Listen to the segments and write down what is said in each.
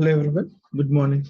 Hello everyone, good morning.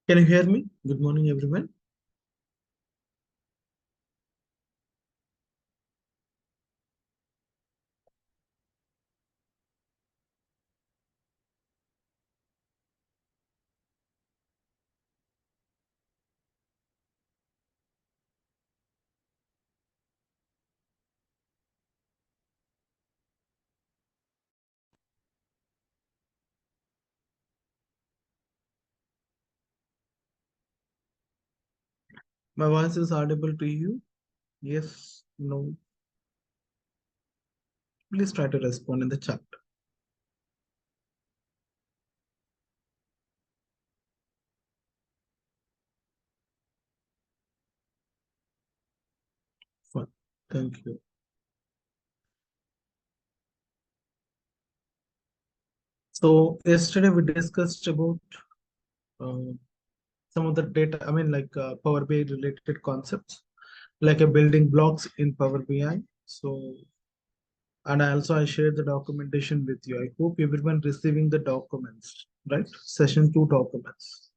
Can you hear me? Good morning everyone. My voice is audible to you? Yes, no. Please try to respond in the chat. Fine. Thank you. So yesterday we discussed about uh, some of the data, Power BI related concepts, like a building blocks in Power BI. So, and I shared the documentation with you. I hope everyone receiving the documents, right? Session 2 documents.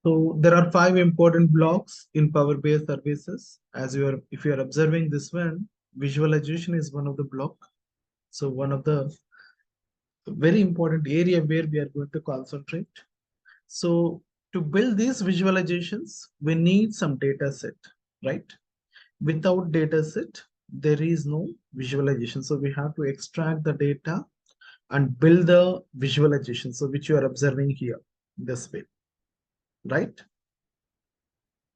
So there are 5 important blocks in Power BI services. If you are observing this one, visualization is one of the block. So one of the very important area where we are going to concentrate. So to build these visualizations, we need some data set, right? Without data set, there is no visualization. So we have to extract the data and build the visualization. So which you are observing here this way, right?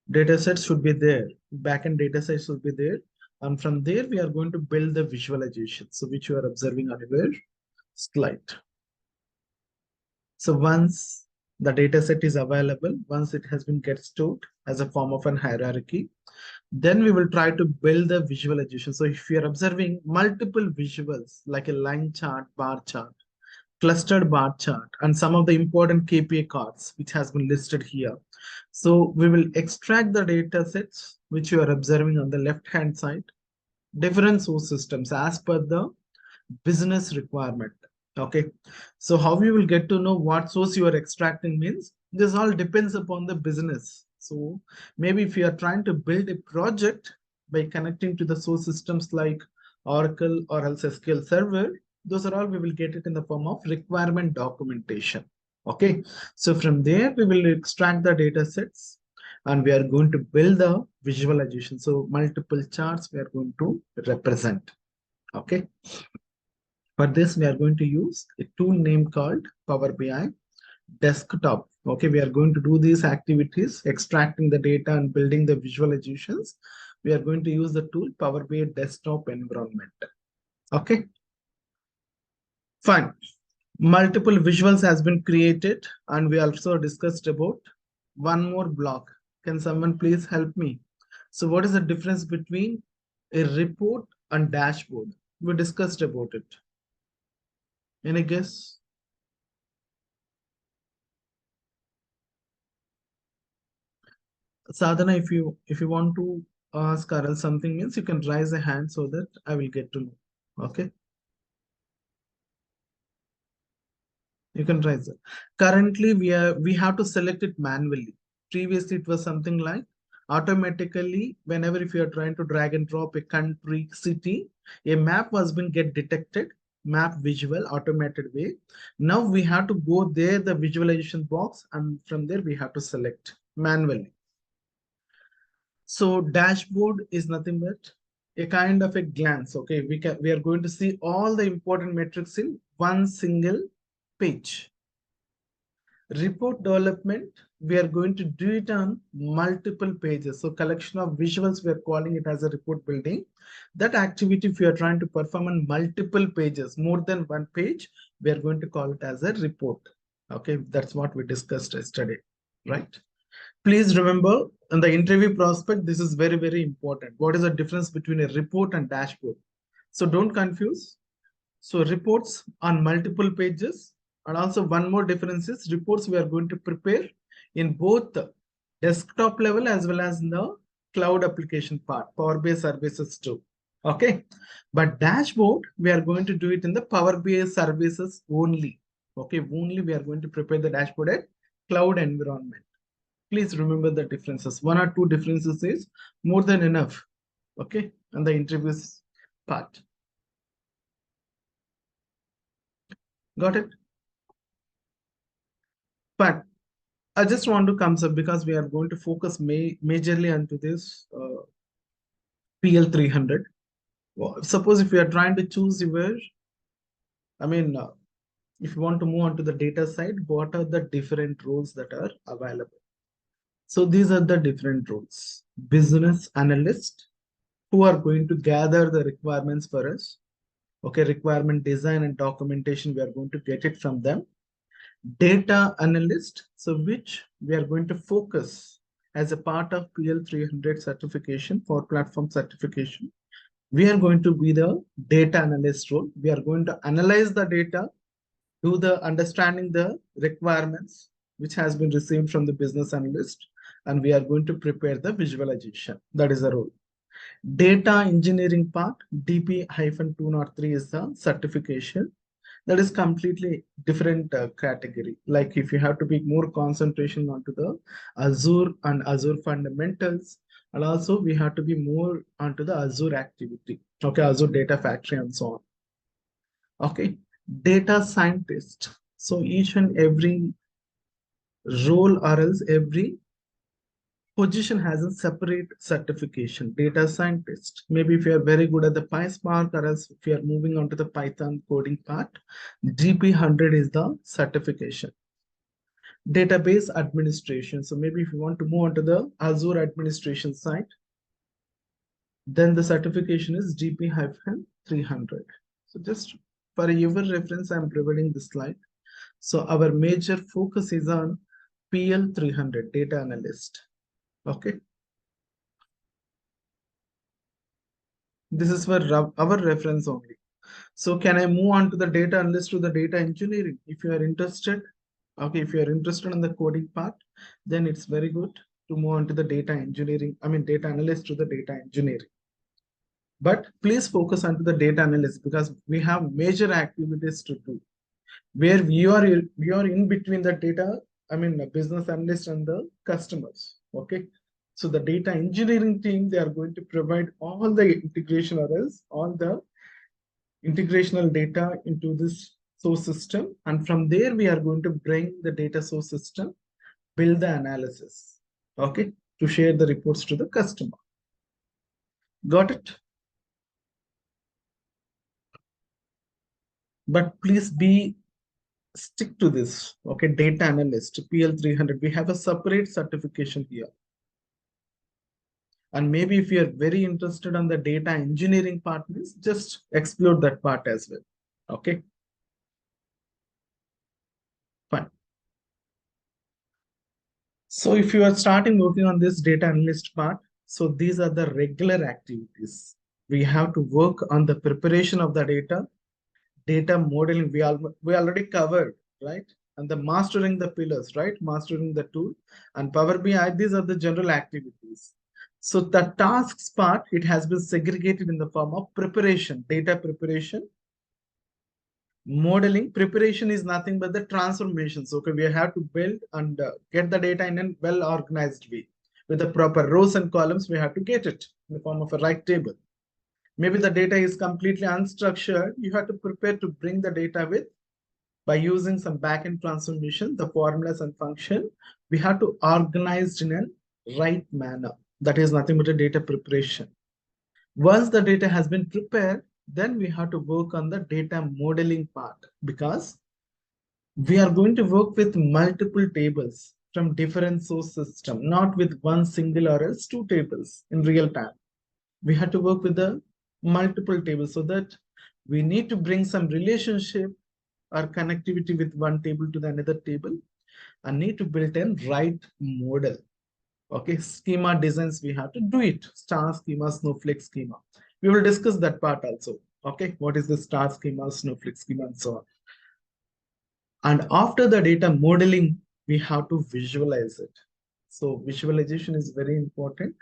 Data sets should be there, backend data sets should be there, and from there we are going to build the visualization, so which you are observing on your slide. So once the data set is available, once it has been get stored as a form of an hierarchy, then we will try to build the visualization. So if you are observing multiple visuals like a line chart, bar chart, clustered bar chart, and some of the important KPI cards which has been listed here. So we will extract the data sets which you are observing on the left hand side, different source systems as per the business requirement. Okay, so how you will get to know what source you are extracting means this all depends upon the business. So maybe if you are trying to build a project by connecting to the source systems like Oracle or else SQL Server, those are all we will get it in the form of requirement documentation. Okay, so from there we will extract the data sets and we are going to build the visualization. So multiple charts we are going to represent. Okay, for this, we are going to use a tool name called Power BI Desktop. Okay, we are going to do these activities, extracting the data and building the visualizations. We are going to use the tool Power BI Desktop environment. Okay, fine. Multiple visuals has been created, and we also discussed about one more block. Can someone please help me? So what is the difference between a report and dashboard? We discussed about it. Any guess? Sadhana, if you want to ask Carol something means you can raise a hand so that I will get to know. Okay, you can raise it. Currently, we have to select it manually. Previously, it was something like automatically whenever if you are trying to drag and drop a country, city, a map was been get detected, map visual automated way. Now we have to go there the visualization box and from there we have to select manually. So dashboard is nothing but a kind of a glance. Okay, we are going to see all the important metrics in one single page. Report development, we are going to do it on multiple pages. So collection of visuals, we are calling it as a report building. That activity, if you are trying to perform on multiple pages, more than one page, we are going to call it as a report. Okay, that's what we discussed yesterday, right? Please remember, in the interview prospect, this is very, very important. What is the difference between a report and dashboard? So don't confuse. So reports on multiple pages. And also one more difference is reports we are going to prepare in both the desktop level as well as in the cloud application part, Power BI services too. Okay. But dashboard, we are going to do it in the Power BI services only. Okay. Only we are going to prepare the dashboard at cloud environment. Please remember the differences. One or two differences is more than enough. Okay. And the interviews part. Got it? But I just want to come up because we are going to focus majorly onto this PL 300. Well, suppose if you are trying to choose your, I mean, if you want to move on to the data side, what are the different roles that are available? So these are the different roles. Business analyst, who are going to gather the requirements for us. Okay, requirement design and documentation, we are going to get it from them. Data analyst, so which we are going to focus as a part of PL 300 certification for platform certification. We are going to be the data analyst role. We are going to analyze the data, do the understanding the requirements which has been received from the business analyst, and we are going to prepare the visualization. That is the role. Data engineering part, DP-203 is the certification. That is completely different category. Like if you have to be more concentration onto the Azure and Azure fundamentals, and also we have to be more onto the Azure activity. Okay, Azure data factory and so on. Okay, data scientist. So each and every role or else every position has a separate certification. Data scientist, maybe if you are very good at the PySpark or else if you are moving on to the Python coding part, GP100 is the certification. Database administration, so maybe if you want to move on to the Azure administration side, then the certification is GP-300. So just for your reference, I'm providing this slide. So our major focus is on PL 300, data analyst. Okay. This is for our reference only. So can I move on to the data analyst to the data engineering? If you are interested, okay, if you are interested in the coding part, then it's very good to move on to the data engineering, data analyst to the data engineering. But please focus on to the data analyst because we have major activities to do where we are in between the data, the business analyst and the customers. Okay. So the data engineering team, they are going to provide all the integration errors, all the integrational data into this source system. And from there, we are going to bring the data source system, build the analysis, okay, to share the reports to the customer. Got it? But please stick to this, okay, data analyst, PL 300. We have a separate certification here. And maybe if you are very interested on the data engineering part, just explore that part as well. Okay. Fine. So if you are starting working on this data analyst part, so these are the regular activities. We have to work on the preparation of the data modeling. We already covered, right? And the mastering the pillars, right? Mastering the tool and Power BI, these are the general activities. So the tasks part, it has been segregated in the form of preparation, data preparation. Modeling preparation is nothing but the transformations. Okay, we have to build and get the data in a well organized way with the proper rows and columns. We have to get it in the form of a right table. Maybe the data is completely unstructured. You have to prepare to bring the data with by using some backend transformation, the formulas and function. We have to organize in a right manner. That is nothing but a data preparation. Once the data has been prepared, then we have to work on the data modeling part, because we are going to work with multiple tables from different source system, not with one single or else two tables in real time. We have to work with the multiple tables, so that we need to bring some relationship or connectivity with one table to the another table, and need to build a right model. Okay, schema designs, we have to do it. Star schema, snowflake schema. We will discuss that part also. Okay, what is the star schema, snowflake schema, and so on. And after the data modeling, we have to visualize it. So visualization is very important.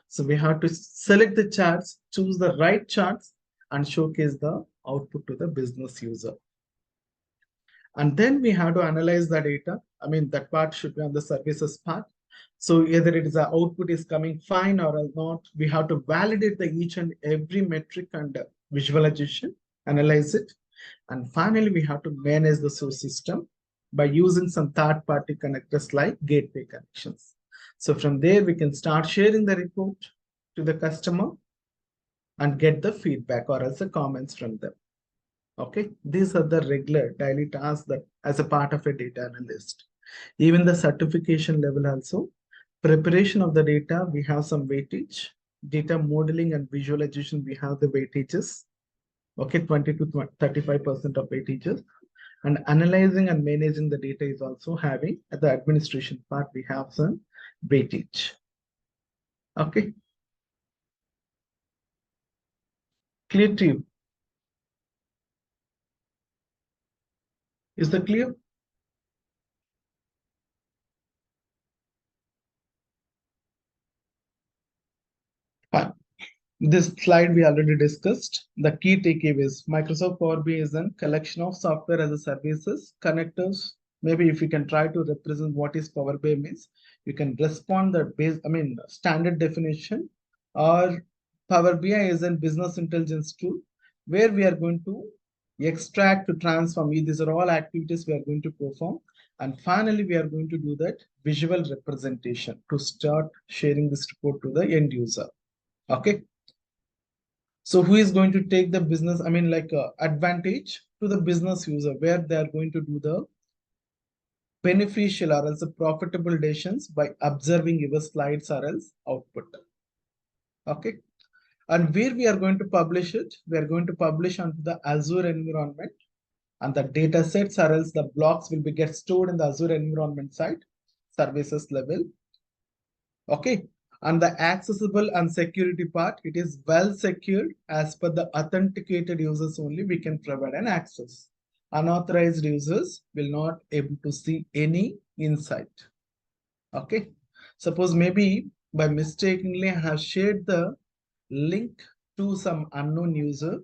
So we have to select the charts, choose the right charts, and showcase the output to the business user. And then we have to analyze the data. I mean, that part should be on the services part. So either it is the output is coming fine or not, we have to validate the each and every metric and visualization, analyze it. And finally, we have to manage the source system by using some third-party connectors like gateway connections. So from there, we can start sharing the report to the customer and get the feedback or else the comments from them. Okay, these are the regular daily tasks that as a part of a data analyst. Even the certification level also, preparation of the data, we have some weightage. Data modeling and visualization, we have the weightages. Okay, 20 to 35% of weightages. And analyzing and managing the data is also having, at the administration part, we have some weightage. Okay, clear to you? Is that clear? Fine. This slide we already discussed. The key takeaways. Microsoft Power BI is a collection of software as a services, connectors. Maybe if you can try to represent what is Power BI means, you can respond that base, I mean, standard definition, or Power BI is a business intelligence tool where we are going to extract to transform. These are all activities we are going to perform. And finally, we are going to do that visual representation to start sharing this report to the end user. Okay. So who is going to take the business, I mean, like advantage to the business user, where they are going to do the beneficial or else the profitable decisions by observing your slides or else output. Okay. And where we are going to publish it, we are going to publish onto the Azure environment, and the data sets or else the blocks will be get stored in the Azure environment side, services level. Okay. And the accessible and security part, it is well secured. As per the authenticated users only, we can provide an access. Unauthorized users will not able to see any insight. Okay. Suppose maybe by mistakenly I have shared the link to some unknown user.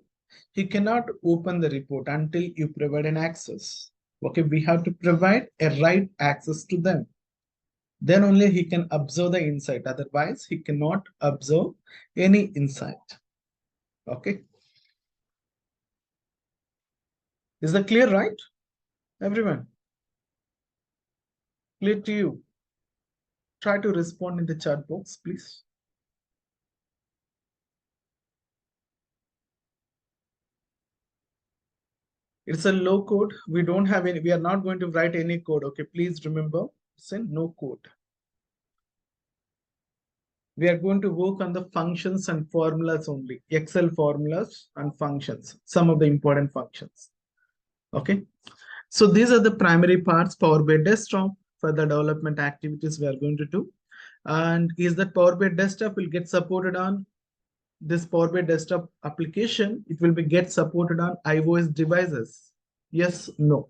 He cannot open the report until you provide an access. Okay. We have to provide a right access to them. Then only he can observe the insight. Otherwise, he cannot observe any insight. Okay. Is that clear, right? Everyone? Clear to you? Try to respond in the chat box, please. It's a low code. We don't have any, we are not going to write any code. Okay, please remember, it's a no code. We are going to work on the functions and formulas only, Excel formulas and functions, some of the important functions. Okay. So these are the primary parts, Power BI Desktop for the development activities we are going to do. And is that Power BI Desktop will get supported on this Power BI Desktop application? It will be get supported on iOS devices. Yes, no.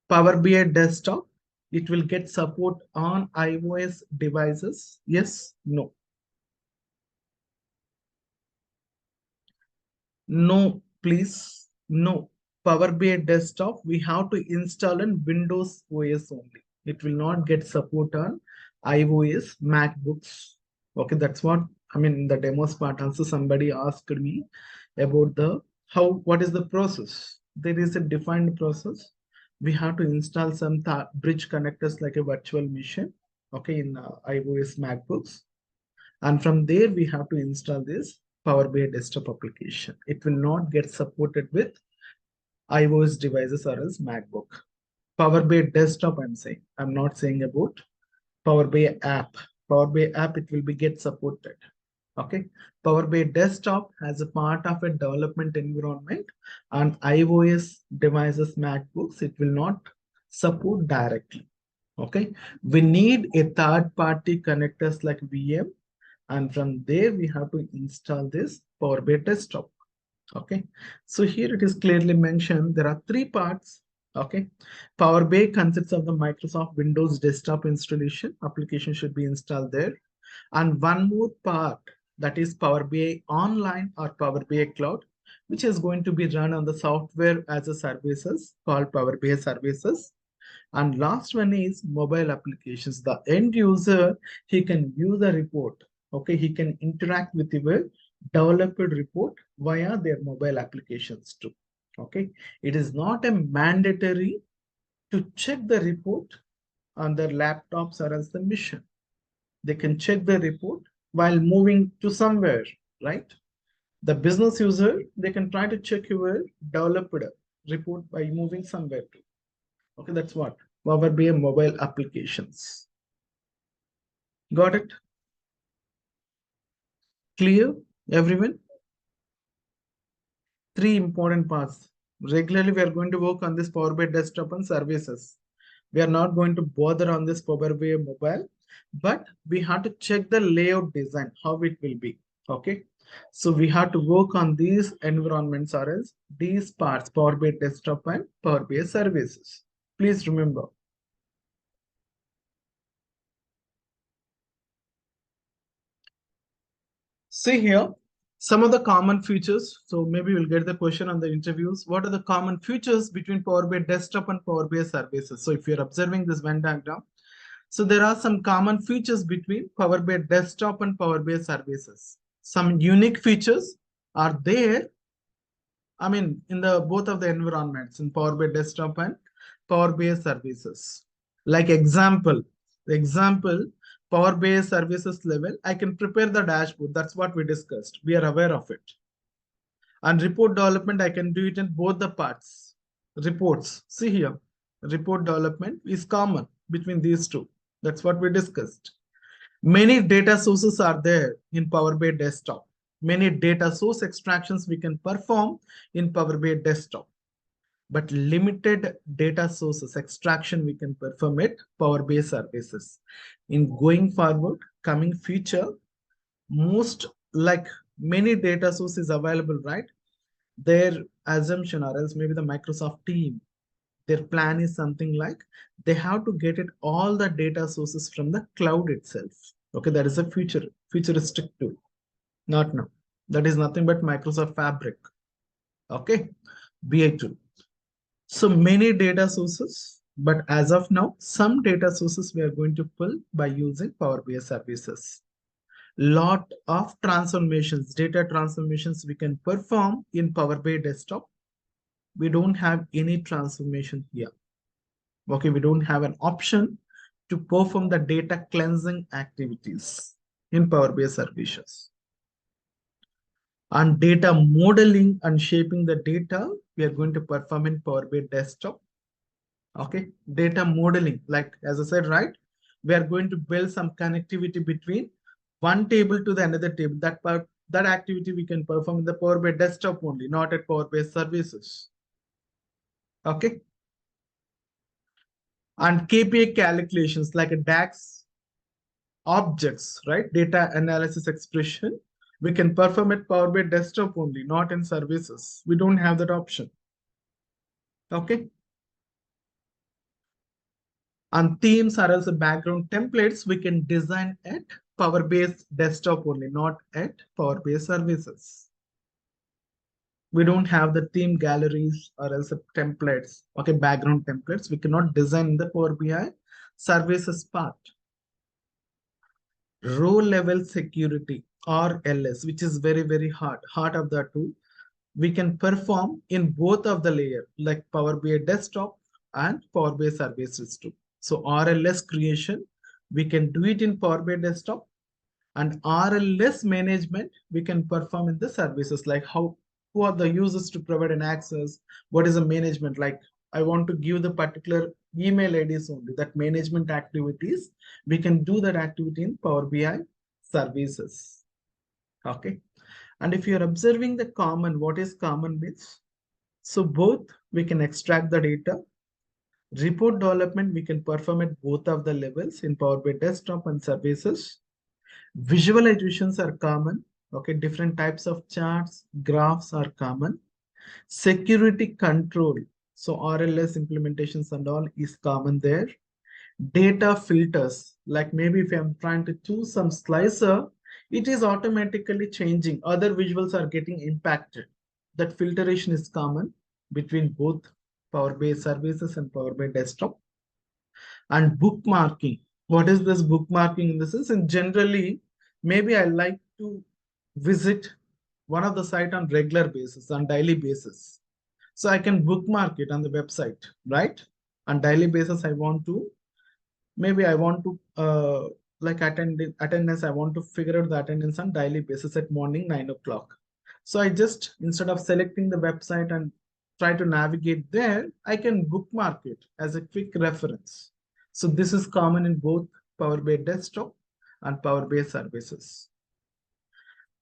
Power BI Desktop, it will get support on iOS devices. Yes, no. No, please. No. Power BI Desktop, we have to install in Windows OS only. It will not get support on iOS MacBooks. Okay, that's what I mean. In the demos part also somebody asked me about the what is the process. There is a defined process. We have to install some bridge connectors like a virtual machine. Okay, in iOS MacBooks. And from there, we have to install this Power BI desktop application. It will not get supported with iOS devices or else MacBook. Power BI desktop, I'm saying. I'm not saying about Power BI app. Power BI app, it will be get supported. Okay. Power BI desktop as a part of a development environment and iOS devices, MacBooks, it will not support directly. Okay. We need a third party connectors like VM, and from there we have to install this Power BI desktop. Okay, so here it is clearly mentioned there are three parts. Okay, Power BI consists of the Microsoft Windows desktop installation. Application should be installed there, and one more part, that is Power BI Online or Power BI Cloud, which is going to be run on the software as a services called Power BI services. And last one is mobile applications. The end user, he can view the report. Okay, he can interact with your developed report via their mobile applications too. Okay, it is not a mandatory to check the report on their laptops or as the mission. They can check the report while moving to somewhere, right? The business user, they can try to check your developed report by moving somewhere too. Okay, that's what Power BI mobile applications. Got it? Clear, everyone? Three important parts. Regularly, we are going to work on this Power BI desktop and services. We are not going to bother on this Power BI mobile, but we have to check the layout design, how it will be. Okay. So we have to work on these environments or else these parts, Power BI desktop and Power BI services. Please remember. See here, some of the common features. So maybe we'll get the question on the interviews. What are the common features between Power BI desktop and Power BI services? So if you're observing this Venn diagram, so there are some common features between Power BI desktop and Power BI services. Some unique features are there. I mean, in the both of the environments in Power BI desktop and Power BI services. Like example, Power BI services level, I can prepare the dashboard. That's what we discussed. We are aware of it. And report development, I can do it in both the parts. Reports, see here, report development is common between these two. That's what we discussed. Many data sources are there in Power BI desktop. Many data source extractions we can perform in Power BI desktop. But limited data sources extraction we can perform it Power BI services. In going forward, coming future, most like many data sources available, right? Their assumption or else maybe the Microsoft team, their plan is something like they have to get it all the data sources from the cloud itself. Okay, that is a futuristic tool. Not now. That is nothing but Microsoft Fabric. Okay, BI tool. So many data sources, but as of now, some data sources we are going to pull by using Power BI services. Lot of transformations, data transformations we can perform in Power BI desktop. We don't have any transformation here. Okay, we don't have an option to perform the data cleansing activities in Power BI services. And data modeling and shaping the data, we are going to perform in Power BI desktop. Okay, data modeling, like as I said, right? We are going to build some connectivity between one table to the another table. That activity we can perform in the Power BI desktop only, not at Power BI services. Okay. And KPI calculations like a DAX objects, right? Data analysis expression. We can perform at Power BI desktop only, not in services. We don't have that option. Okay. And themes are also background templates we can design at Power BI desktop only, not at Power BI services. We don't have the theme galleries or else templates, okay, background templates. We cannot design the Power BI services part. Row level security or LS, which is very, very heart of the tool. We can perform in both of the layer like Power BI desktop and Power BI services too. So RLS creation, we can do it in Power BI desktop. And RLS management we can perform in the services, like who are the users to provide an access, what is the management, like I want to give the particular email IDs only, that management activities, we can do that activity in Power BI services. Okay. And if you're observing the common, what is common means? So both we can extract the data. Report development, we can perform at both of the levels in Power BI desktop and services. Visualizations are common. Okay, different types of charts, graphs are common. Security control, so RLS implementations and all is common there. Data filters, like maybe if I'm trying to choose some slicer, it is automatically changing. Other visuals are getting impacted. That filtration is common between both Power BI services and Power BI desktop. And bookmarking. What is this bookmarking in the sense? And generally, maybe I like to visit one of the site on regular basis, on daily basis. So I can bookmark it on the website, right? On daily basis, I want to, maybe I want to like attendance, I want to figure out the attendance on daily basis at morning 9 o'clock. So I just, instead of selecting the website and try to navigate there, I can bookmark it as a quick reference. So this is common in both Power BI desktop and Power BI services.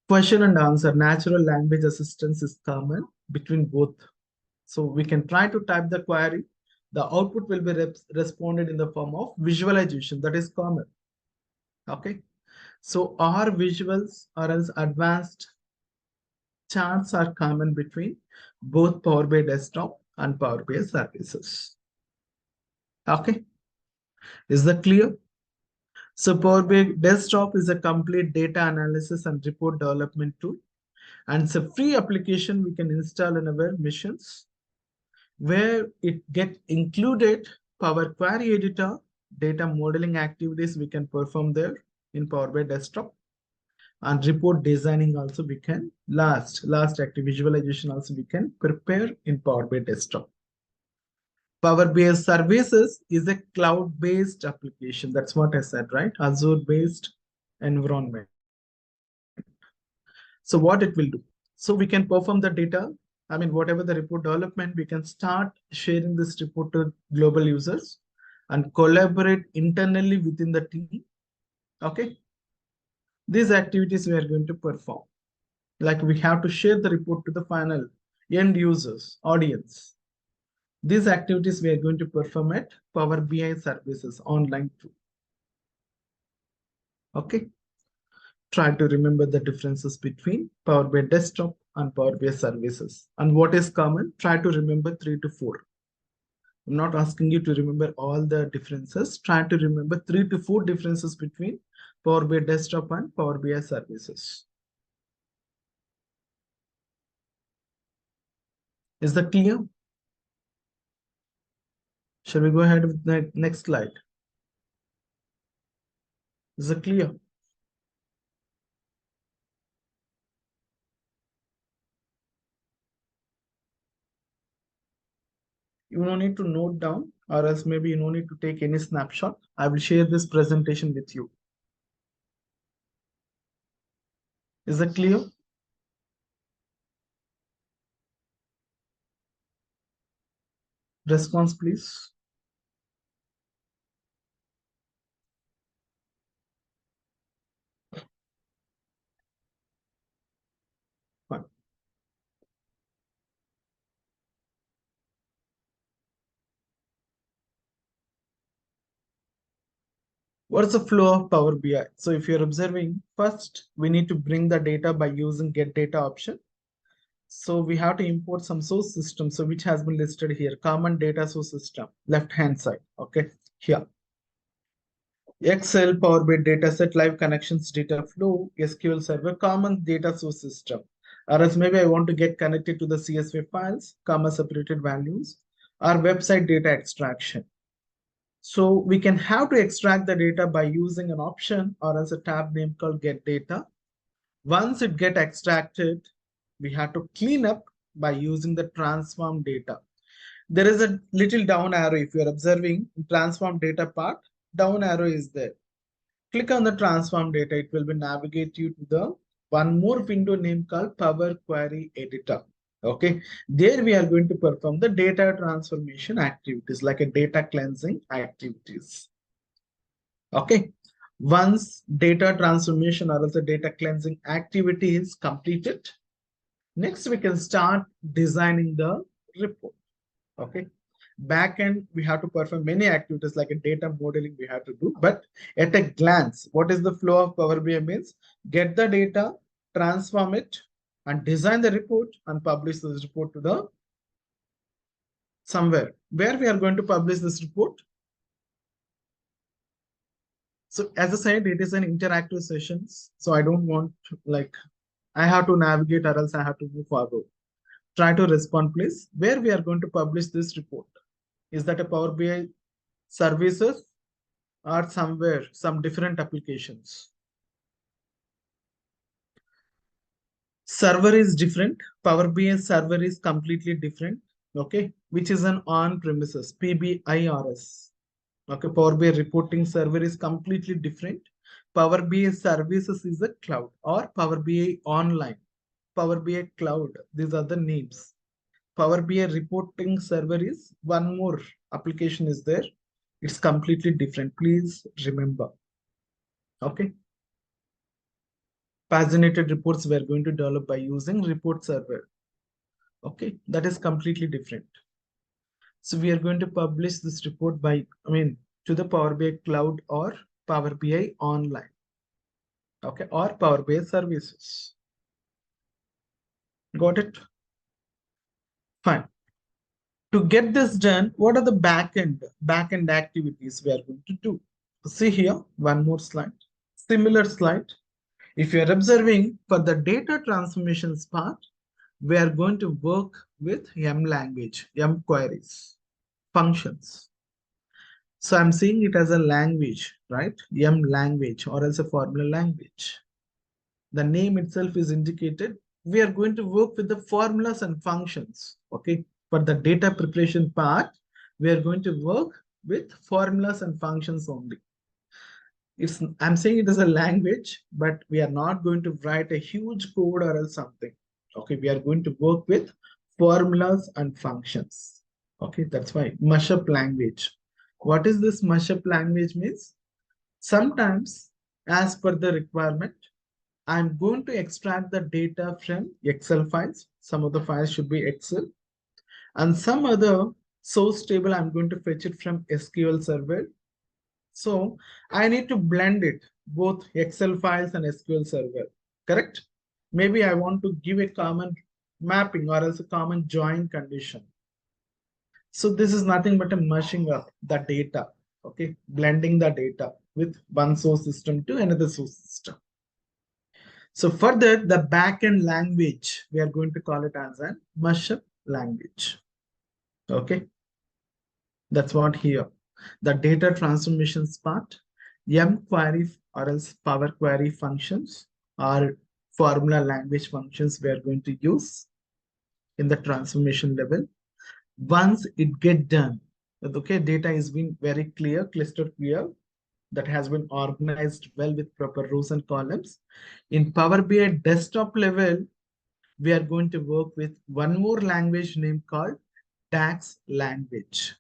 Question and answer, natural language assistance is common between both. So we can try to type the query. The output will be responded in the form of visualization, that is common. Okay. So our visuals or else advanced charts are common between both Power BI desktop and Power BI services. Okay. Is that clear? So Power BI desktop is a complete data analysis and report development tool. And it's a free application we can install in our missions, where it get included Power Query Editor, data modeling activities we can perform there in Power BI desktop, and report designing also we can, last active visualization also we can prepare in Power BI desktop. Power BI services is a cloud-based application. That's what I said, right? Azure-based environment. So what it will do? So we can perform the data. I mean, whatever the report development, we can start sharing this report to global users and collaborate internally within the team. Okay. These activities we are going to perform. Like we have to share the report to the final end users, audience. These activities we are going to perform at Power BI services online too. Okay. Try to remember the differences between Power BI desktop and Power BI services. And what is common? Try to remember 3 to 4. I'm not asking you to remember all the differences. Try to remember 3 to 4 differences between Power BI desktop and Power BI services. Is that clear? Shall we go ahead with the next slide? Is it clear? You don't need to note down, or else maybe you don't need to take any snapshot. I will share this presentation with you. Is that clear? Response, please. Fine. What's the flow of Power BI? So if you're observing, first we need to bring the data by using get data option. So we have to import some source system, so which has been listed here, common data source system, left hand side. Okay, here. Excel, Power BI dataset, live connections, data flow, SQL Server, common data source system. Or else maybe I want to get connected to the CSV files, comma separated values, or website data extraction. So we can have to extract the data by using an option or as a tab name called get data. Once it get extracted, we have to clean up by using the transform data. There is a little down arrow. If you're observing transform data part, down arrow is there. Click on the transform data. It will be navigate you to the one more window name called Power Query Editor. Okay, there we are going to perform the data transformation activities like a data cleansing activities. Okay, once data transformation or else the data cleansing activity is completed, next we can start designing the report. Okay, backend we have to perform many activities like a data modeling we have to do, but at a glance, what is the flow of Power BI means? Get the data, transform it, and design the report and publish this report to the somewhere. Where we are going to publish this report? So as I said, it is an interactive sessions. So I don't want like I have to navigate or else I have to move forward. Try to respond, please. Where we are going to publish this report? Is that a Power BI services or somewhere, some different applications? Server is different. Power BI server is completely different. Okay, which is an on-premises PBIRS. Okay, Power BI reporting server is completely different. Power BI services is a cloud or Power BI online, Power BI cloud. These are the names. Power BI reporting server is one more application is there. It's completely different. Please remember. Okay. Paginated reports we are going to develop by using report server. Okay, that is completely different. So we are going to publish this report by, to the Power BI cloud or Power BI online. Okay, or Power BI services. Got it? Fine. To get this done, what are the backend activities we are going to do? See here, one more slide. Similar slide. If you are observing for the data transformations part, we are going to work with M language, M queries, functions. So I'm seeing it as a language, right? M language or else a formula language. The name itself is indicated. We are going to work with the formulas and functions. Okay. For the data preparation part, we are going to work with formulas and functions only. I'm saying it is a language, but we are not going to write a huge code or else something. Okay, we are going to work with formulas and functions. Okay, that's why mashup language. What is this mashup language means? Sometimes, as per the requirement, I'm going to extract the data from Excel files. Some of the files should be Excel. And some other source table, I'm going to fetch it from SQL Server. So I need to blend it, both Excel files and SQL Server, correct? Maybe I want to give a common mapping or else a common join condition. So this is nothing but a mushing up the data, okay? Blending the data with one source system to another source system. So further, the backend language, we are going to call it as a mashup language, okay? That's what here. The data transformations part, M query or else Power Query functions or formula language functions we are going to use in the transformation level. Once it get done, okay, data is been very clear, cluster clear, that has been organized well with proper rows and columns. In Power BI desktop level, we are going to work with one more language name called DAX language.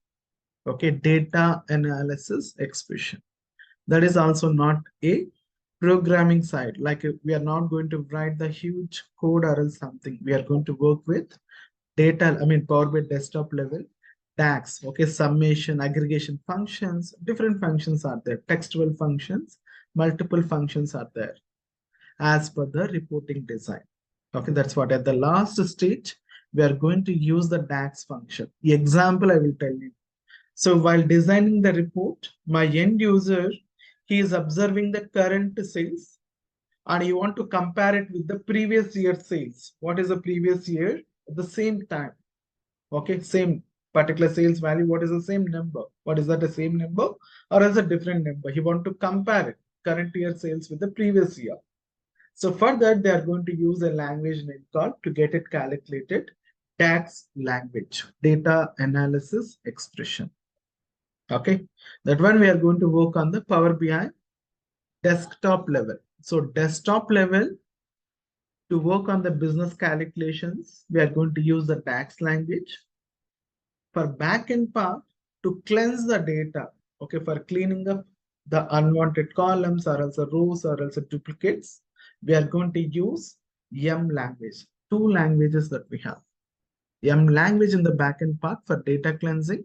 Okay, data analysis expression. That is also not a programming side. Like we are not going to write the huge code or else something. We are going to work with data, Power BI desktop level, DAX, okay, summation, aggregation functions, different functions are there, textual functions, multiple functions are there as per the reporting design. Okay, that's what at the last stage, we are going to use the DAX function. The example I will tell you. So while designing the report, my end user, he is observing the current sales and you want to compare it with the previous year sales. What is the previous year at the same time? Okay, same particular sales value. What is the same number? What is that the same number or is a different number? He want to compare it, current year sales with the previous year. So for that, they are going to use a language name called to get it calculated, DAX language, data analysis expression. Okay, that one we are going to work on the Power BI desktop level. So desktop level, to work on the business calculations, we are going to use the DAX language. For backend part, to cleanse the data, okay, for cleaning up the unwanted columns or also rows or also duplicates, we are going to use M language. Two languages that we have. M language in the backend part for data cleansing,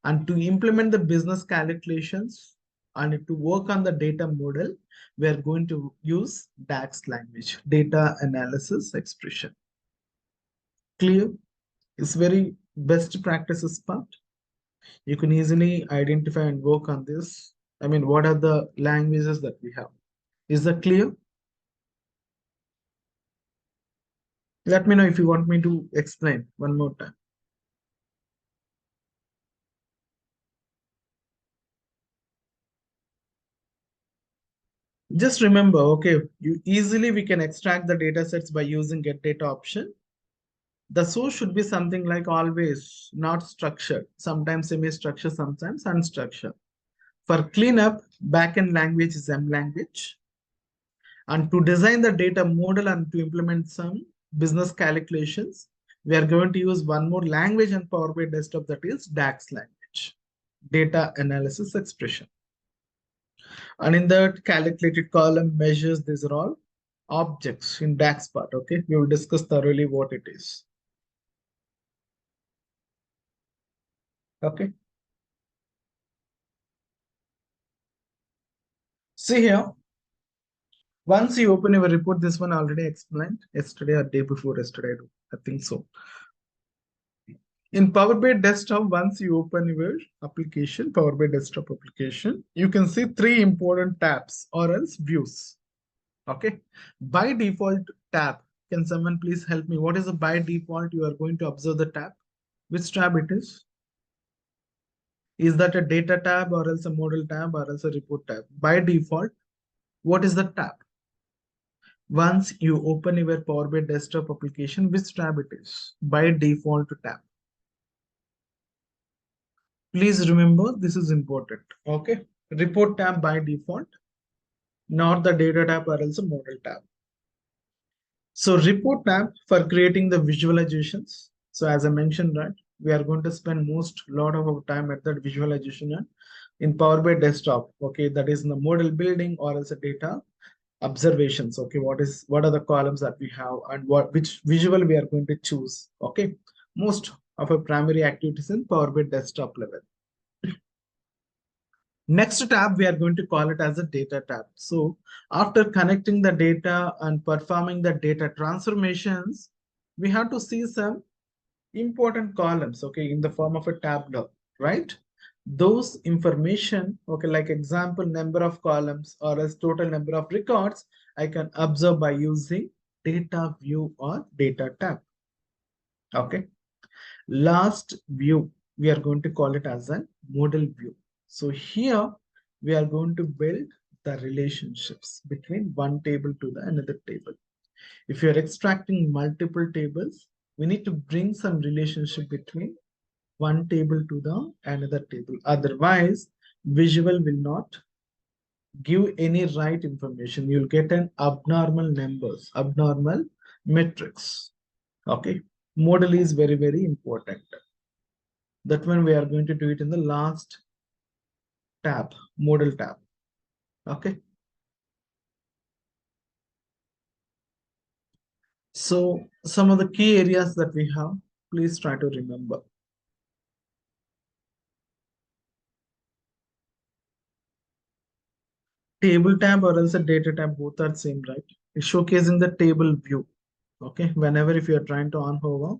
and to implement the business calculations and to work on the data model, we are going to use DAX language, data analysis expression. Clear? It's very best practices part. You can easily identify and work on this. I mean, what are the languages that we have? Is that clear? Let me know if you want me to explain one more time. Just remember, okay, we can extract the data sets by using get data option. The source should be something like always not structured, sometimes semi-structured, sometimes unstructured. For cleanup, backend language is M language. And to design the data model and to implement some business calculations, we are going to use one more language in Power BI Desktop, that is DAX language, data analysis expression. And in the calculated column measures, these are all objects in DAX part. Okay, we will discuss thoroughly what it is. Okay. See here, once you open your report, this one already explained yesterday or day before yesterday, I think so. In Power BI Desktop, once you open your application, Power BI Desktop application, you can see three important tabs or else views. Okay. By default tab, can someone please help me? What is the by default you are going to observe the tab? Which tab it is? Is that a data tab or else a model tab or else a report tab? By default, what is the tab? Once you open your Power BI Desktop application, which tab it is? By default tab. Please remember, this is important. Okay. Report tab by default, not the data tab or else a model tab. So report tab for creating the visualizations. So as I mentioned, right, we are going to spend most lot of our time at that visualization in Power BI Desktop. Okay, that is in the model building or else a data observations. Okay, what are the columns that we have and which visual we are going to choose. Okay, most of our primary activities in Power BI Desktop level. Next tab, we are going to call it as a data tab. So after connecting the data and performing the data transformations, we have to see some important columns, okay, in the form of a tableau, right? Those information, okay, like example, number of columns or as total number of records, I can observe by using data view or data tab. Okay. Last view, we are going to call it as a model view. So here we are going to build the relationships between one table to the another table. If you are extracting multiple tables, we need to bring some relationship between one table to the another table. Otherwise, visual will not give any right information. You'll get an abnormal numbers, abnormal metrics. Okay. Model is very, very important. That one we are going to do it in the last tab, model tab. Okay. So some of the key areas that we have, please try to remember. Table tab or else a data tab, both are same, right? It's showcasing the table view. Okay. Whenever if you are trying to unhover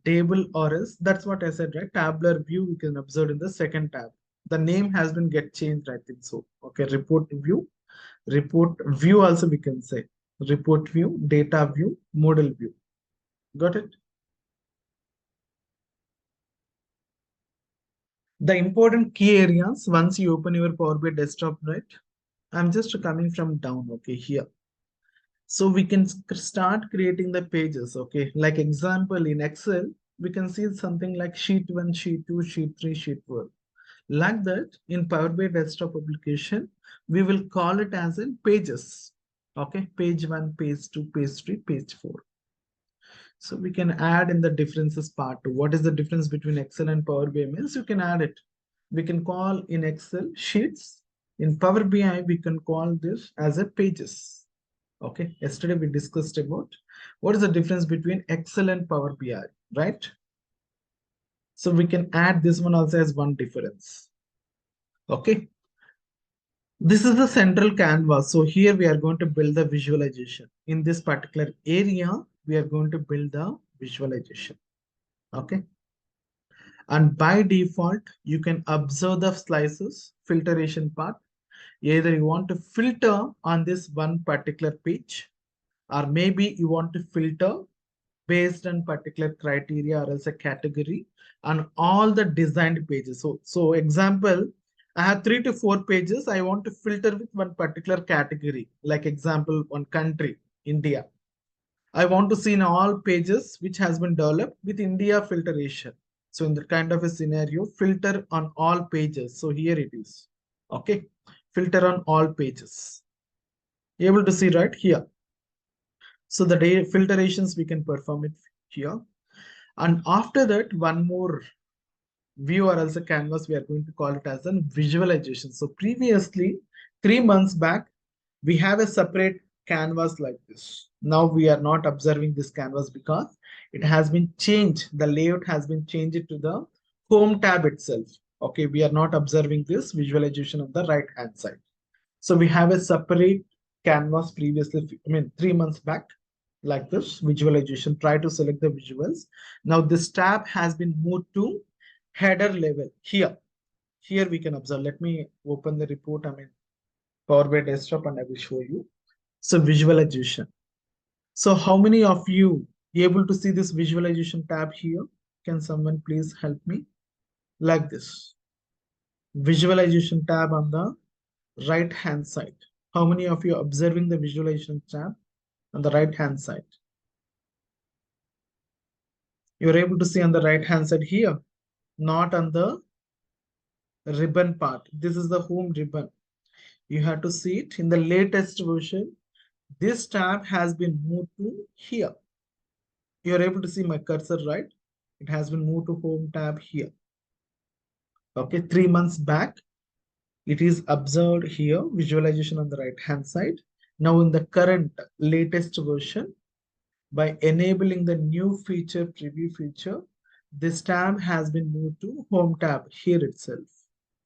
table or else, that's what I said, right? Tabular view we can observe in the second tab. The name has been get changed, I think so. Okay. Report view also we can say. Report view, data view, model view. Got it? The important key areas once you open your Power BI Desktop, right? I'm just coming from down, okay, here. So we can start creating the pages, okay? Like example in Excel, we can see something like sheet 1, sheet 2, sheet 3, sheet 4. Like that, in Power BI desktop application, we will call it as in pages. Okay, page 1, page 2, page 3, page 4. So we can add in the differences part. What is the difference between Excel and Power BI means you can add it. We can call in Excel sheets. In Power BI, we can call this as a pages. Okay, yesterday we discussed about what is the difference between Excel and Power BI, right? So we can add this one also as one difference. Okay. This is the central canvas. So here we are going to build the visualization. In this particular area, we are going to build the visualization. Okay. And by default, you can observe the slices, filtration part. Either you want to filter on this one particular page, or maybe you want to filter based on particular criteria or else a category on all the designed pages. So example, I have 3 to 4 pages. I want to filter with one particular category, like example, one country, India. I want to see in all pages which has been developed with India filtration. So in that kind of a scenario, filter on all pages. So here it is. Okay. Filter on all pages. You able to see right here. So the filtrations we can perform it here. And after that, one more view or else a canvas, we are going to call it as a visualization. So previously, 3 months back, we have a separate canvas like this. Now we are not observing this canvas because it has been changed. The layout has been changed to the home tab itself. Okay, we are not observing this visualization on the right hand side. So we have a separate canvas previously, I mean, 3 months back, like this visualization. Try to select the visuals. Now this tab has been moved to header level here. Here we can observe. Let me open the report. I mean, Power BI desktop, and I will show you. So visualization. So how many of you able to see this visualization tab here? Can someone please help me? Like this. Visualization tab on the right hand side. How many of you observing the visualization tab on the right hand side? You're able to see on the right hand side here, not on the ribbon part. This is the home ribbon. You have to see it in the latest version. This tab has been moved to here. You're able to see my cursor, right? It has been moved to home tab here. Okay, 3 months back, it is observed here, visualization on the right hand side. Now in the current latest version, by enabling the new feature, preview feature, this tab has been moved to home tab here itself.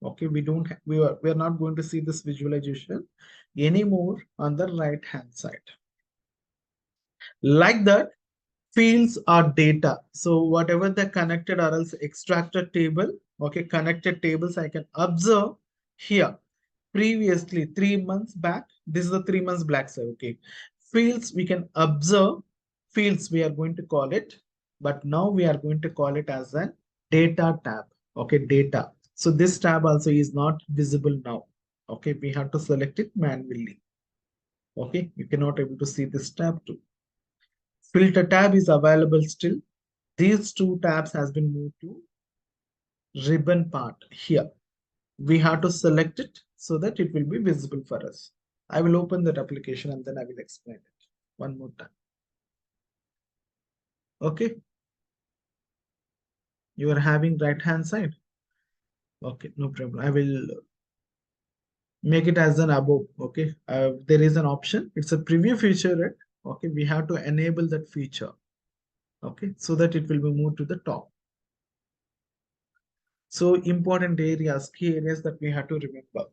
Okay, we are not going to see this visualization anymore on the right hand side. Like that, fields are data. So whatever the connected or else extracted table, okay, connected tables I can observe here. Previously, 3 months back, this is the 3 months back side. Okay, fields we can observe. Fields we are going to call it, but now we are going to call it as a data tab. Okay, data. So this tab also is not visible now. Okay, we have to select it manually. Okay, you cannot able to see this tab too. Filter tab is available still. These two tabs has been moved to ribbon part here. We have to select it so that it will be visible for us. I will open that application and then I will explain it one more time. Okay. You are having right hand side. Okay, no problem. I will make it as an above. Okay. There is an option. It's a preview feature, right? Okay. We have to enable that feature. Okay. So that it will be moved to the top. So important areas, key areas that we have to remember.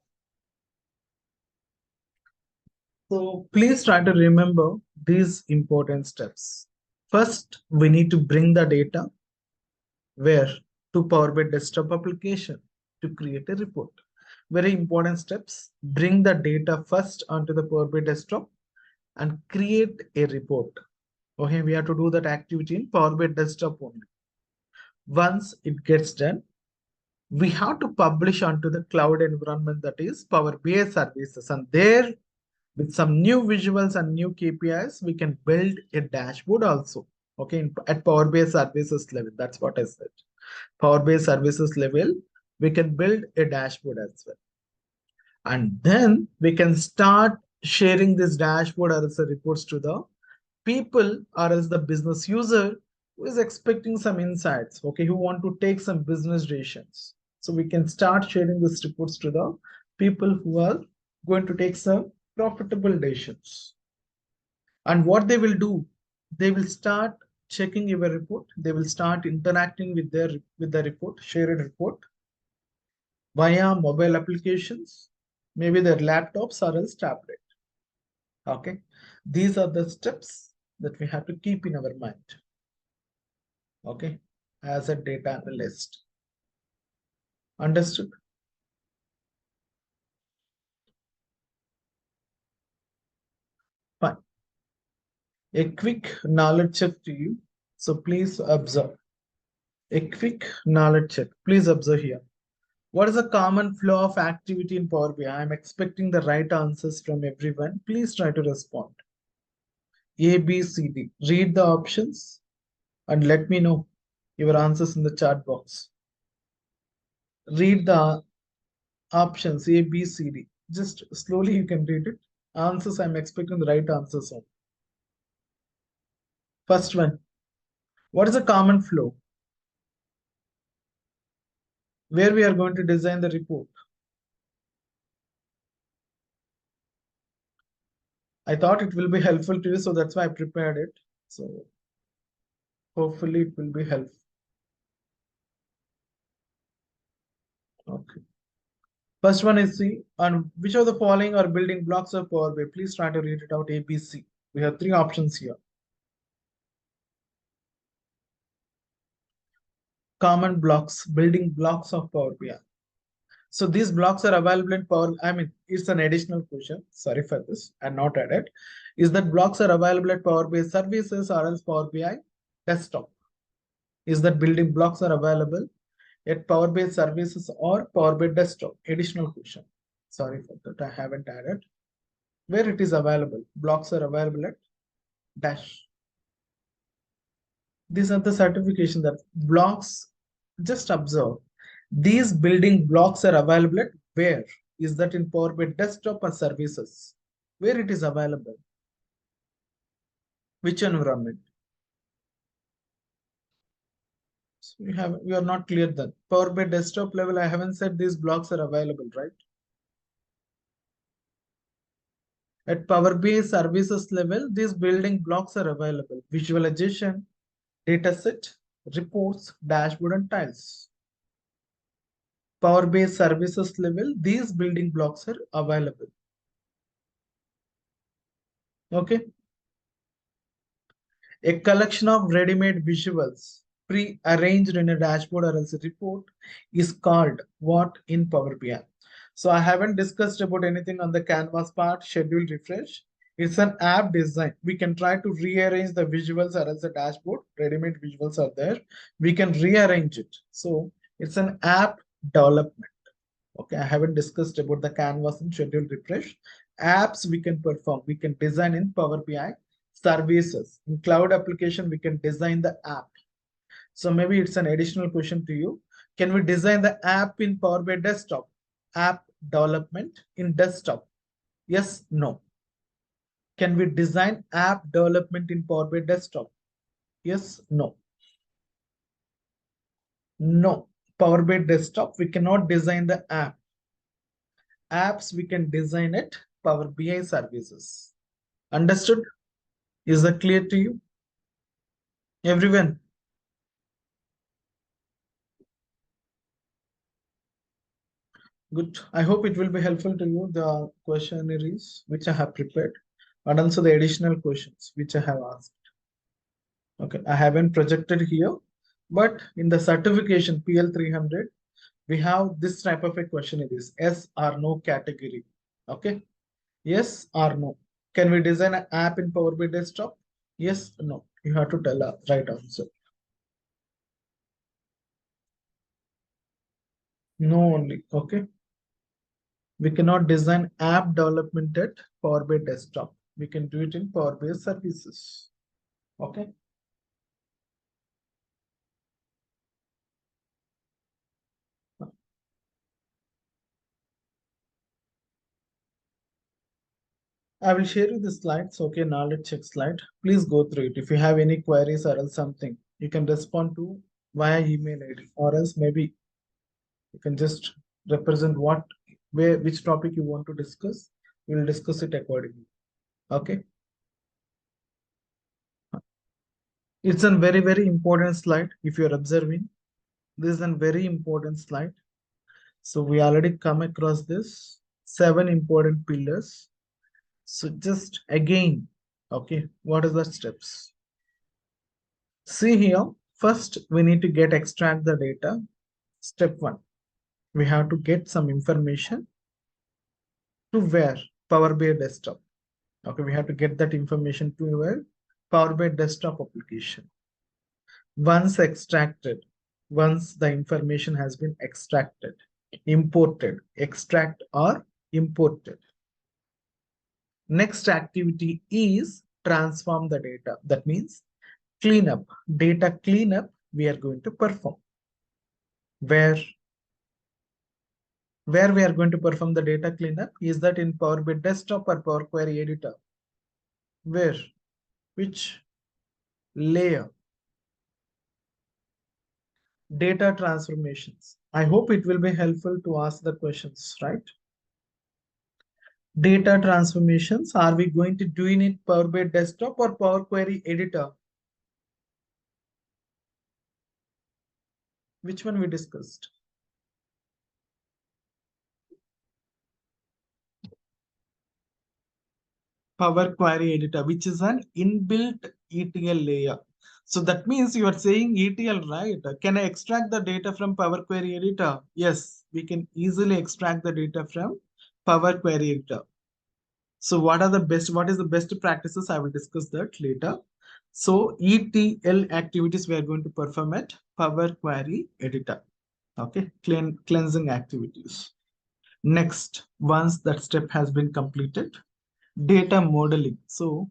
So please try to remember these important steps. First, we need to bring the data where to Power BI desktop application to create a report. Very important steps. Bring the data first onto the Power BI desktop and create a report. Okay, we have to do that activity in Power BI desktop only. Once it gets done, we have to publish onto the cloud environment, that is Power BI services, and there with some new visuals and new KPIs, we can build a dashboard also. Okay, at Power BI services level. That's what I said. Power BI services level, We can build a dashboard as well. And then we can start sharing this dashboard or as a reports to the people or as the business user who is expecting some insights, okay, who want to take some business decisions. So we can start sharing these reports to the people who are going to take some profitable decisions. And what they will do, they will start checking your report. They will start interacting with the report, shared report via mobile applications, maybe their laptops or else tablet. Okay, these are the steps that we have to keep in our mind. Okay, as a data analyst. Understood? Fine. A quick knowledge check to you. So please observe. A quick knowledge check. Please observe here. What is the common flow of activity in Power BI? I'm expecting the right answers from everyone. Please try to respond. A, B, C, D. Read the options and let me know your answers in the chat box. Read the options A, B, C, D. Just slowly you can read it. Answers, I'm expecting the right answers on. First one. What is a common flow? Where we are going to design the report. I thought it will be helpful to you, so that's why I prepared it. So hopefully it will be helpful. Okay. First one is C. On which of the following are building blocks of Power BI? Please try to read it out. A, B, C. We have three options here. Common blocks, building blocks of Power BI. So these blocks are available in Power. I mean, it's an additional question. Sorry for this, and not added. Is that blocks are available at Power BI services or else Power BI desktop? Is that building blocks are available at Power BI services or Power BI desktop? Additional question. Sorry for that. I haven't added. Where it is available? Blocks are available at dash. These are the certification that blocks. Just observe. These building blocks are available at where? Is that in Power BI desktop or services? Where it is available? Which environment? So we are not clear that Power BI desktop level. I haven't said these blocks are available, right? At Power BI services level, these building blocks are available. Visualization, dataset, reports, dashboard, and tiles. Power BI services level, these building blocks are available. Okay. A collection of ready-made visuals pre-arranged in a dashboard or else a report is called what in Power BI? So I haven't discussed about anything on the canvas part, schedule refresh. It's an app design. We can try to rearrange the visuals or else the dashboard. Ready-made visuals are there. We can rearrange it. So it's an app development. Okay, I haven't discussed about the canvas and schedule refresh. Apps we can perform. We can design in Power BI services. In cloud application, we can design the app. So maybe it's an additional question to you. Can we design the app in Power BI desktop? App development in desktop. Yes, no. Can we design app development in Power BI desktop? Yes, no. No. Power BI desktop, we cannot design the app. Apps, we can design it. Power BI services. Understood? Is that clear to you? Everyone? Good. I hope it will be helpful to you, the questionnaires which I have prepared, and also the additional questions which I have asked. Okay, I haven't projected here, but in the certification PL 300, we have this type of a question. It is yes or no category. Okay, yes or no. Can we design an app in Power BI desktop? Yes, no. You have to tell a right answer. No only. Okay. We cannot design app development at Power BI desktop. We can do it in Power BI services. Okay. I will share you the slides. Okay, knowledge check slide. Please go through it. If you have any queries or else something, you can respond to via email ID, or else maybe you can just represent which topic you want to discuss. We will discuss it accordingly. Okay. It's a very, very important slide. If you're observing, this is a very important slide. So we already come across this 7 important pillars. So just again, okay, what are the steps? See here, first we need to extract the data. Step 1, we have to get some information to where? Power BI desktop. Okay, we have to get that information to where? Power BI desktop application. Once extracted, once the information has been extracted, imported, extract or imported. Next activity is transform the data. That means cleanup, data cleanup we are going to perform. Where we are going to perform the data cleanup is that in Power BI desktop or Power Query editor. Where? Which layer? Data transformations. I hope it will be helpful to ask the questions, right? Data transformations, are we going to do in it Power BI desktop or Power Query editor? Which one we discussed? Power Query editor, which is an inbuilt ETL layer. So that means you are saying ETL, right? Can I extract the data from Power Query editor? Yes, we can easily extract the data from Power Query editor. So what is the best practices? I will discuss that later. So ETL activities we are going to perform at Power Query editor. Okay, cleansing activities. Next, once that step has been completed, data modeling. So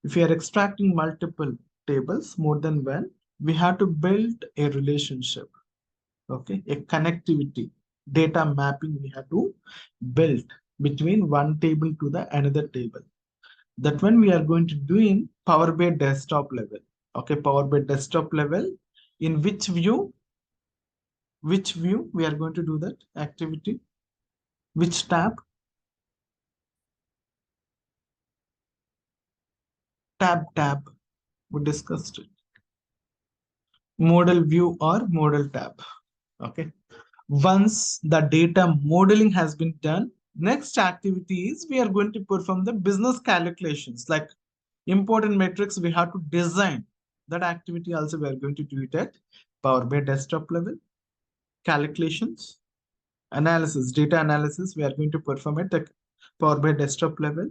if you are extracting multiple tables, more than one, we have to build a relationship. Okay, a connectivity, data mapping we have to build between one table to the another table. That one we are going to do in Power BI desktop level. Okay, Power BI desktop level. In which view? Which view we are going to do that activity? Which tab? Tab. We discussed it. Model view or model tab. Okay. Once the data modeling has been done, next activity is we are going to perform the business calculations like important metrics we have to design. That activity also we are going to do it at Power BI desktop level. Calculations, analysis, data analysis we are going to perform at the Power BI desktop level.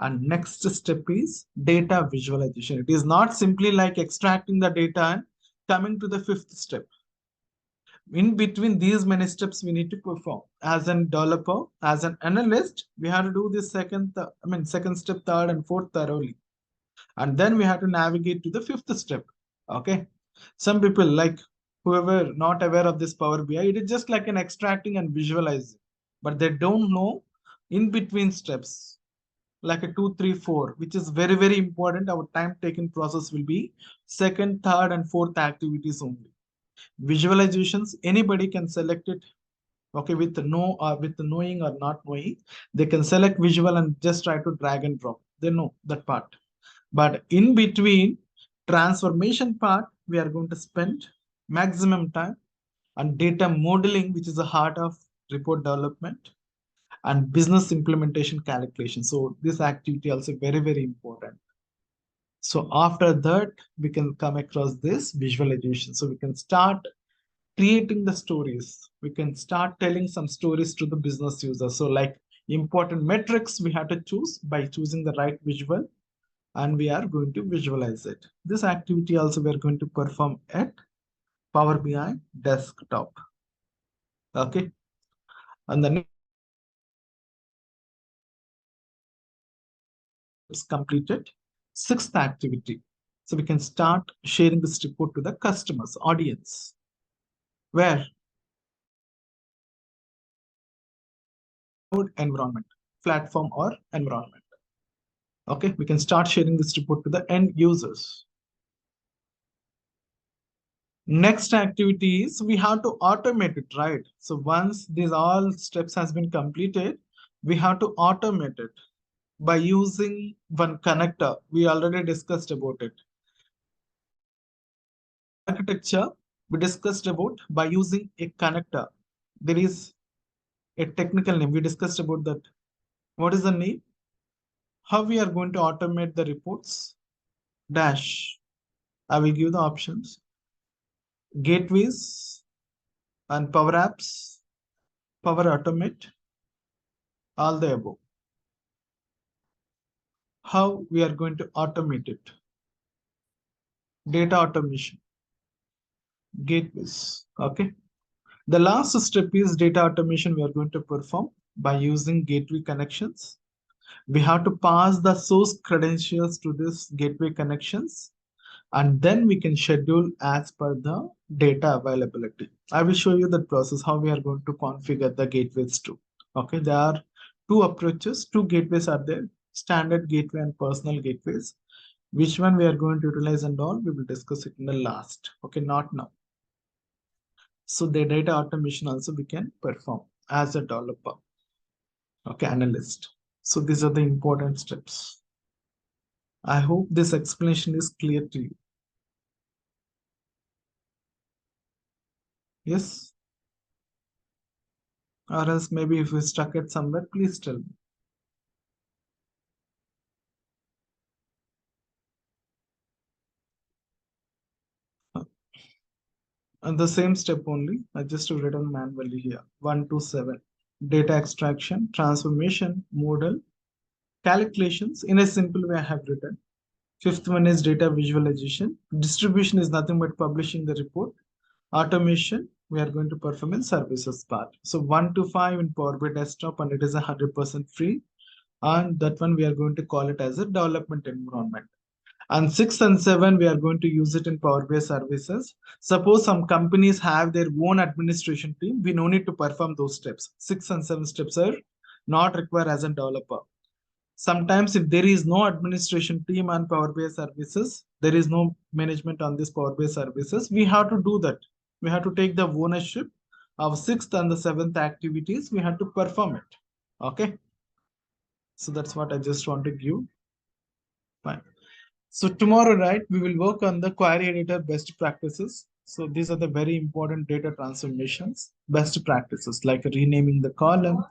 And next step is data visualization. It is not simply like extracting the data and coming to the 5th step. In between these many steps we need to perform. As an developer, as an analyst, we have to do this second step, third and fourth thoroughly. And then we have to navigate to the 5th step. Okay. Some people like whoever not aware of this Power BI, it is just like an extracting and visualizing, but they don't know in between steps like a 2, 3, 4, which is very, very important. Our time taken process will be second, third, and fourth activities only. Visualizations, anybody can select it. Okay, with knowing or not knowing, they can select visual and just try to drag and drop. They know that part. But in between transformation part, we are going to spend maximum time on data modeling, which is the heart of report development, and business implementation calculation. So this activity also very, very important. So after that, we can come across this visualization. So we can start creating the stories. We can start telling some stories to the business user. So like important metrics, we have to choose by choosing the right visual, and we are going to visualize it. This activity also we are going to perform at Power BI desktop. Okay. And the next is completed. 6th activity. So we can start sharing this report to the customers, audience. Where? Environment, platform or environment. Okay, we can start sharing this report to the end users. Next activity is we have to automate it, right? So once these all steps has been completed, we have to automate it by using one connector. We already discussed about it. Architecture, we discussed about by using a connector. There is a technical name. We discussed about that. What is the name? How we are going to automate the reports? Dash. I will give the options. Gateways and Power Apps, Power Automate, all the above. How we are going to automate it? Data automation, gateways. Okay. The last step is data automation we are going to perform by using gateway connections. We have to pass the source credentials to this gateway connections, and then we can schedule as per the data availability. I will show you that process, how we are going to configure the gateways too. Okay, there are two approaches, two gateways are there, standard gateway and personal gateways. Which one we are going to utilize and all, we will discuss it in the last. Okay, not now. So the data automation also we can perform as a developer. Okay, analyst. So these are the important steps. I hope this explanation is clear to you. Yes? Or else maybe if we stuck it somewhere, please tell me. And the same step only, I just written manually here. 1 to 7. Data extraction, transformation, model, calculations. In a simple way, I have written. Fifth one is data visualization. Distribution is nothing but publishing the report. Automation, we are going to perform in services part. So 1 to 5 in Power BI desktop, and it is 100% free. And that one we are going to call it as a development environment. And 6 and 7, we are going to use it in Power BI services. Suppose some companies have their own administration team, we no need to perform those steps. 6 and 7 steps are not required as a developer. Sometimes if there is no administration team on Power BI services, there is no management on this Power BI services, we have to do that. We have to take the ownership of 6th and the 7th activities. We have to perform it. Okay. So that's what I just want to give. Fine. So tomorrow, right, we will work on the query editor best practices. So these are the very important data transformations, best practices like renaming the column,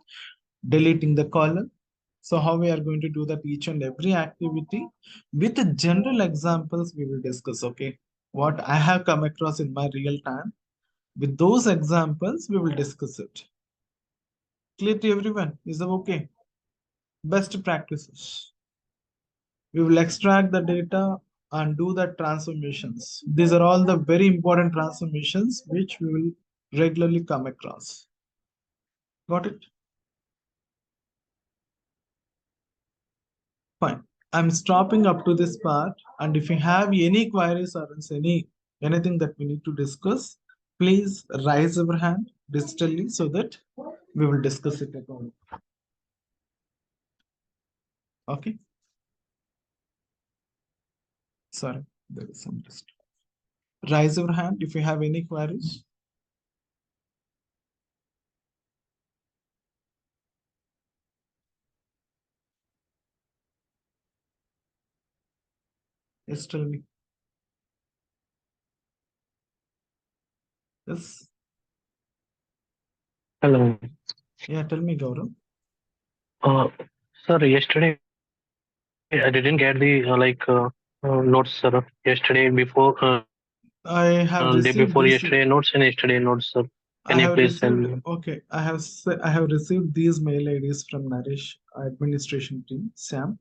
deleting the column. So how we are going to do that each and every activity with the general examples we will discuss. Okay, what I have come across in my real time, with those examples we will discuss it. Clear to everyone? Is that okay? Best practices. We will extract the data and do the transformations. These are all the very important transformations which we will regularly come across. Got it? Fine. I'm stopping up to this part. And if you have any queries or anything that we need to discuss, please raise your hand digitally so that we will discuss it again. Okay. Sorry, there is some disturbance. Raise your hand if you have any queries. Yes, tell me. Yes. Hello. Yeah, tell me, Gaurav. Uh, Sir, yesterday I didn't get the notes, sir. Yesterday before I have day received before these. yesterday notes and yesterday notes, sir. I Can you have please send received. me? Okay, I have received these mail IDs from Naresh administration team, Sam.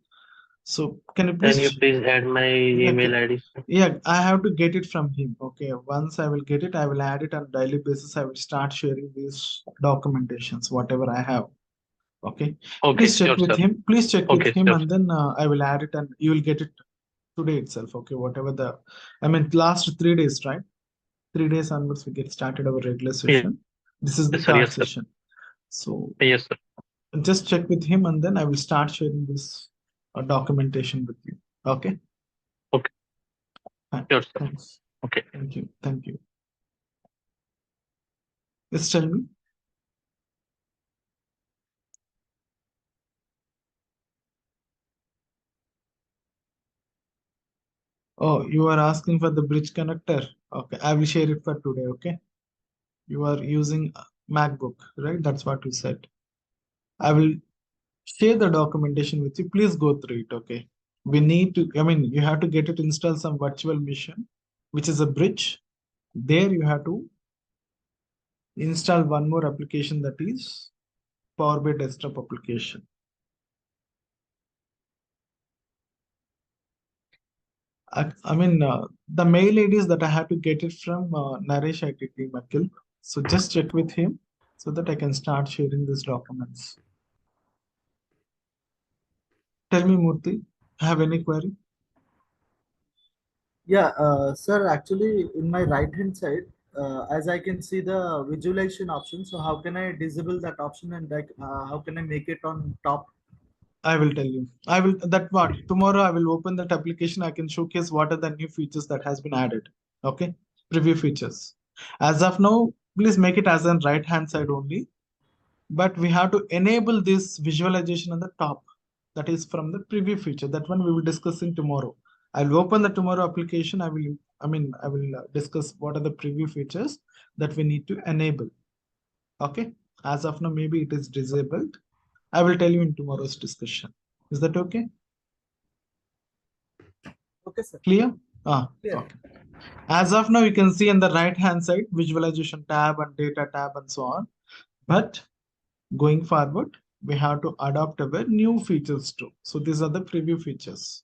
So can you Can you please? please add my Yeah, email ID, sir? yeah. I have to get it from him. Okay, once I will get it, I will add it on daily basis. I will start sharing these documentations, whatever I have. Okay, Okay, please check sure, with sir. him. Please check with Okay, him, sure. and then I will add it, and you will get it today itself. Okay, whatever the, I mean, last 3 days, right? 3 days onwards, we get started our regular Yes, session. This is the sir. third Yes, sir. session. So Yes, sir. just check with him, and then I will start sharing this documentation with you. Okay. Okay. Fine. Sure, sir. Thanks. Okay. Thank you. Thank you. Just tell me. Oh, you are asking for the bridge connector. Okay, I will share it for today. Okay. You are using MacBook, right? That's what you said. I will share the documentation with you. Please go through it. Okay. We need to, I mean, you have to get it install some virtual machine, which is a bridge. There you have to install one more application, that is Power BI desktop application. I mean, the mail IDs that I have to get it from Naresh ITT Makil. So just check with him so that I can start sharing these documents. Tell me, Murthy, have any query? Yeah, sir, actually, in my right hand side, as I can see the visualization option, so how can I disable that option and like how can I make it on top? I will tell you. I will that what tomorrow I will open that application. I can showcase what are the new features that has been added. Okay, preview features. As of now, please make it as on right hand side only. But we have to enable this visualization on the top. That is from the preview feature. That one we will discuss in tomorrow. I will open the tomorrow application. I will discuss what are the preview features that we need to enable. Okay. As of now, maybe it is disabled. I will tell you in tomorrow's discussion. Is that okay? Okay, sir. Clear? Clear. Okay. As of now, you can see on the right hand side, visualization tab and data tab and so on. But going forward, we have to adopt our new features too. So these are the preview features.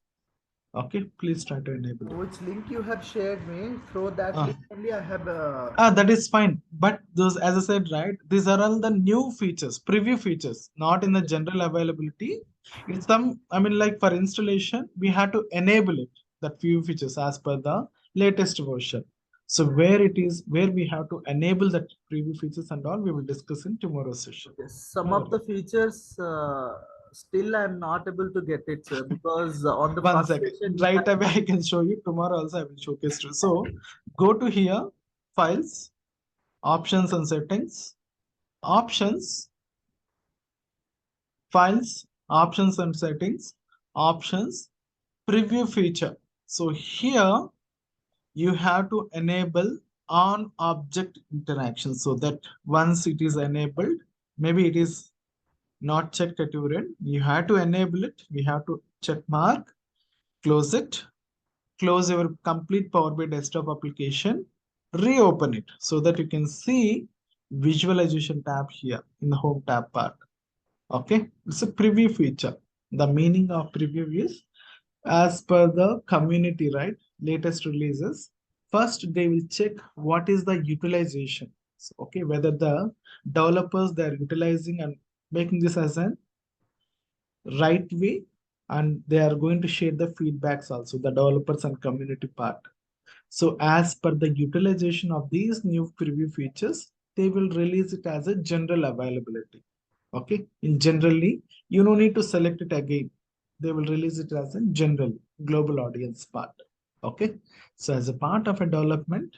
Okay, please try to enable it. Which link you have shared me? Through that Ah, link only I have. that is fine. But those, as I said, right, these are all the new features, preview features, not in the general availability. It's some, I mean, like for installation, we have to enable it, that few features as per the latest version. So where it is, where we have to enable that preview features and all, we will discuss in tomorrow's session. Some No of the worry. features still I'm not able to get it, sir, because on the One first second. session you Right have. away, I can show you. Tomorrow also I will showcase you. So go to here, files, options and settings, options, files, options and settings, options, preview feature. So here you have to enable on object interaction so that once it is enabled, maybe it is not checked at your end. You have to enable it. We have to check mark, close it, close your complete Power BI desktop application, reopen it so that you can see visualization tab here in the home tab part. Okay, it's a preview feature. The meaning of preview is as per the community, right? Latest releases. First, they will check what is the utilization. So, okay, whether the developers they are utilizing and making this as an right way, and they are going to share the feedbacks also, the developers and community part. So as per the utilization of these new preview features, they will release it as a general availability. Okay, in generally, you don't need to select it again. They will release it as a general global audience part. Okay, so as a part of a development,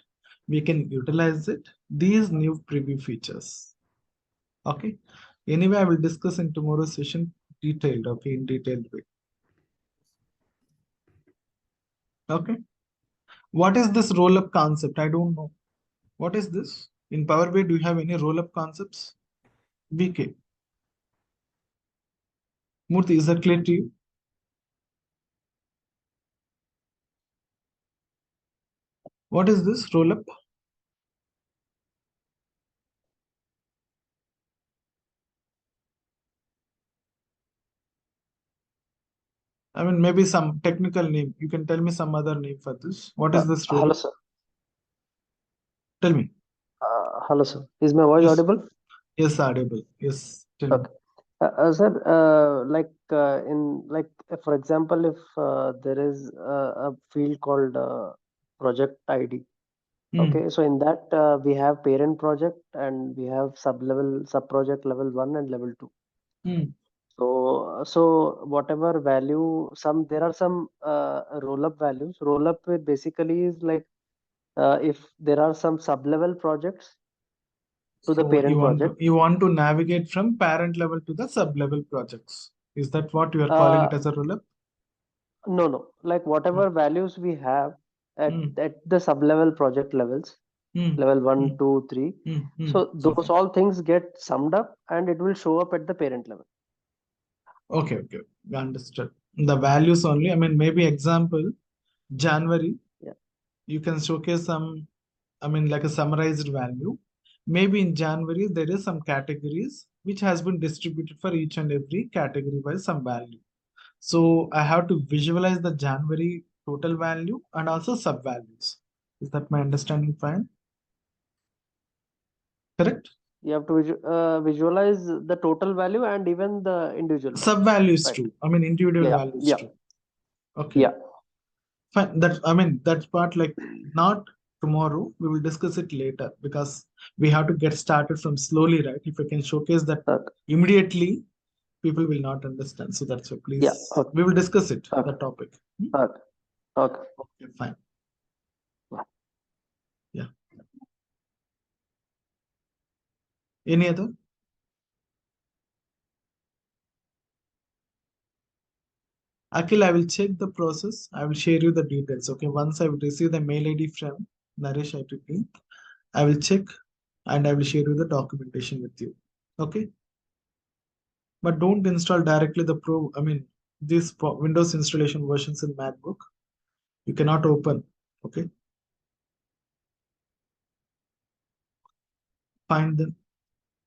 we can utilize it, these new preview features. Okay, anyway, I will discuss in tomorrow's session detailed, okay, in detailed way. Okay, what is this roll up concept? I don't know. What is this? In Power BI, do you have any roll-up concepts? VK. Murthy, is that clear to you? What is this roll-up? I mean, maybe some technical name. You can tell me some other name for this. What is this Hello, roll-up? sir. Tell me. Hello, sir. Is my voice Yes, audible? yes, audible. Yes, tell me. Okay. Sir, for example, if there is a field called project ID. Hmm. Okay, so in that we have parent project and we have sub project level 1 and level 2. Hmm. So whatever value, there are some roll-up values. Roll-up basically is like if there are some sub-level projects to the So parent project. you want to navigate from parent level to the sub level projects. Is that what you are calling Uh, it as a roll up? no, like whatever values we have Mm, at the sub-level project levels, mm, level 1, mm, 2, 3. So Okay. those all things get summed up and it will show up at the parent level. Okay. Understood. The values only. I mean, maybe example, January, Yeah. you can showcase some, I mean, like a summarized value. Maybe in January, there is some categories which has been distributed for each and every category by some value. So I have to visualize the January total value and also sub values. Is that my understanding fine? Correct? You have to visualize the total value and even the individual Sub values, values right? too. I mean, individual Yeah, values yeah, too. Okay. yeah. Fine. That, I mean, that part, like, not tomorrow. We will discuss it later because we have to get started from slowly, right? If I can showcase that Okay. immediately, people will not understand. So that's why, Yeah. please, Okay. we will discuss it, Okay. the topic. Okay. Okay. Okay, fine. Yeah. Any other? Akhil, I will check the process. I will share you the details. Okay. Once I will receive the mail ID from Naresh ITP, I will check and I will share you the documentation with you. Okay. But don't install directly the Pro. I mean, this Windows installation versions in MacBook. You cannot open. Okay. Fine then.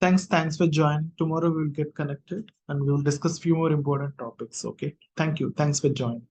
Thanks for joining. Tomorrow we will get connected and we will discuss few more important topics. Okay. Thank you. Thanks for joining.